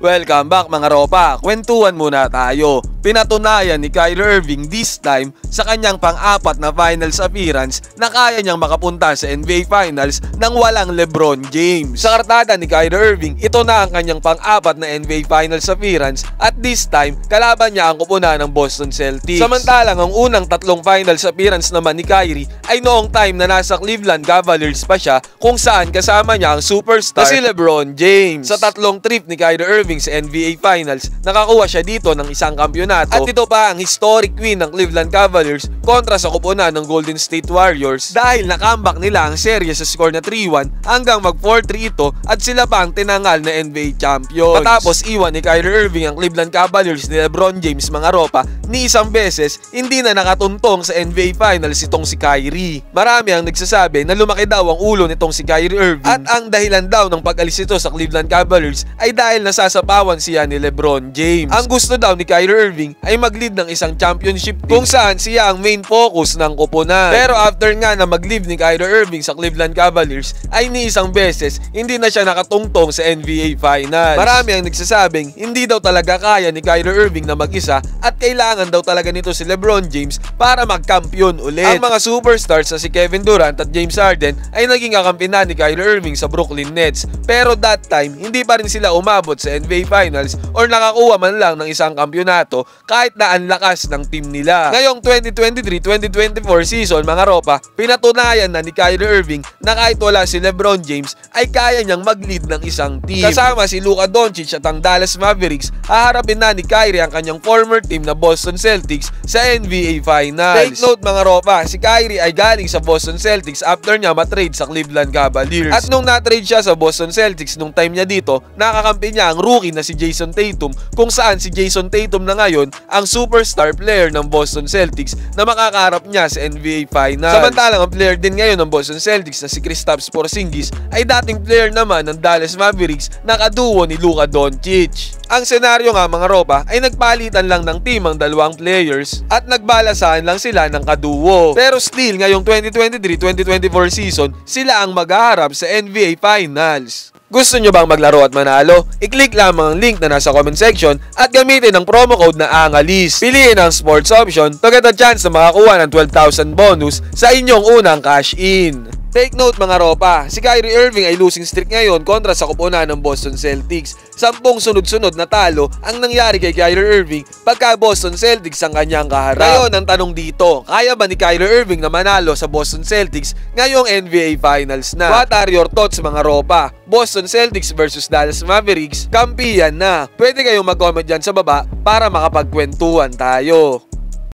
Welcome back mga ropa, kwentuhan muna tayo. Pinatunayan ni Kyrie Irving this time sa kanyang pang-apat na finals appearance na kaya niyang makapunta sa NBA Finals nang walang LeBron James. Sa kartada ni Kyrie Irving, ito na ang kanyang pang-apat na NBA Finals appearance at this time, kalaban niya ang kupunan ng Boston Celtics. Samantalang ang unang tatlong finals appearance naman ni Kyrie ay noong time na nasa Cleveland Cavaliers pa siya kung saan kasama niya ang superstar na si LeBron James. Sa tatlong trip ni Kyrie Irving sa NBA Finals, nakakuha siya dito ng isang kampyonato at ito pa ang historic win ng Cleveland Cavaliers kontra sa kupunan ng Golden State Warriors dahil nakambak nila ang serye sa score na 3-1 hanggang mag 4-3 ito at sila pa ang tinangal na NBA champions. Matapos iwan ni Kyrie Irving ang Cleveland Cavaliers ni LeBron James mga ropa, ni isang beses hindi na nakatuntong sa NBA Finals itong si Kyrie. Marami ang nagsasabi na lumaki daw ang ulo nitong si Kyrie Irving at ang dahilan daw ng pag-alis ito sa Cleveland Cavaliers ay dahil nasasapawan siya ni LeBron James. Ang gusto daw ni Kyrie Irving ay mag-lead ng isang championship team kung saan siya ang main focus ng koponan. Pero after nga na mag-leave ni Kyrie Irving sa Cleveland Cavaliers ay ni isang beses hindi na siya nakatungtong sa NBA Finals. Marami ang nagsasabing hindi daw talaga kaya ni Kyrie Irving na mag-isa at kailangan daw talaga nito si LeBron James para magkampiyon ulit. Ang mga superstars na si Kevin Durant at James Harden ay naging kakampi na ni Kyrie Irving sa Brooklyn Nets. Pero that time, hindi pa rin sila umabot sa NBA Finals or nakakuha man lang ng isang kampyonato kahit na ang lakas ng team nila. Ngayong 2023-2024 season mga ropa, pinatunayan na ni Kyrie Irving na kahit wala si LeBron James ay kaya niyang mag-lead ng isang team. Kasama si Luka Doncic at ang Dallas Mavericks, haharapin na ni Kyrie ang kanyang former team na Boston Celtics sa NBA Finals. Take note mga ropa, si Kyrie ay galing sa Boston Celtics after niya matrade sa Cleveland Cavaliers. At nung na-trade siya sa Boston Celtics nung time niya dito, nakakampi niya ang rookie na si Jason Tatum kung saan si Jason Tatum na ngayon ang superstar player ng Boston Celtics na makakaharap niya sa NBA Finals. Samantalang ang player din ngayon ng Boston Celtics na si Kristaps Porzingis ay dating player naman ng Dallas Mavericks na kaduo ni Luka Doncic. Ang senaryo nga mga ropa ay nagpalitan lang ng team ang dalawang players at nagbalasahan lang sila ng kaduo. Pero still ngayong 2023-2024 season, sila ang maghaharap sa NBA Finals. Gusto nyo bang maglaro at manalo? I-click lamang ang link na nasa comment section at gamitin ang promo code na ANGALIS. Piliin ang sports option to get a chance na makakuha ng 12,000 bonus sa inyong unang cash in. Take note mga ropa, si Kyrie Irving ay losing streak ngayon kontra sa kupunan ng Boston Celtics. 10 sunod-sunod na talo ang nangyari kay Kyrie Irving pagka Boston Celtics ang kanyang kaharap. Ngayon ang tanong dito, kaya ba ni Kyrie Irving na manalo sa Boston Celtics ngayong NBA Finals na? What are your thoughts mga ropa? Boston Celtics versus Dallas Mavericks, kampiyan na. Pwede kayong mag-comment dyan sa baba para makapagkwentuhan tayo.